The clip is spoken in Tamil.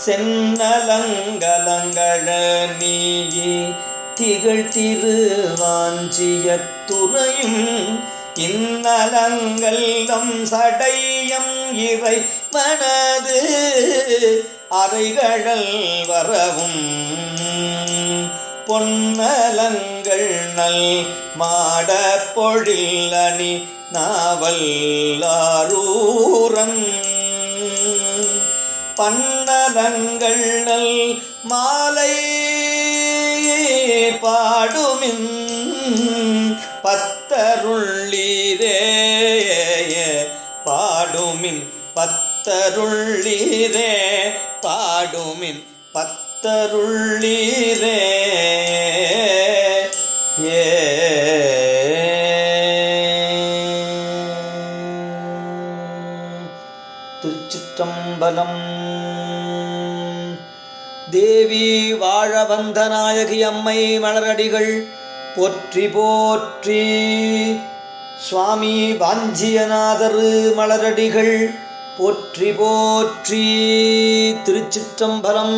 சென்னலங்கலங்கள நீயே திகழ் திருவாஞ்சிய துறையும் இன்னலங்கல்லம் சடையம் இறை மனது அறைகழல் வரவும் பொன்னலங்கள் நல் மாட பொழில் அணி நாவல்லாரூரன் பன்னலங்கள் நல் மாலை பாடுமின் பத்தருள்ளீரே பாடுமின் பத்தருள்ளீரே பாடுமின் பத்தருள்ளீரே திருச்சிற்றம்பலம். தேவி வாழ வந்த நாயகி அம்மை மலரடிகள் போற்றி போற்றி. சுவாமி வாஞ்சியநாதர் மலரடிகள் போற்றி போற்றி. திருச்சிற்றம்பலம்.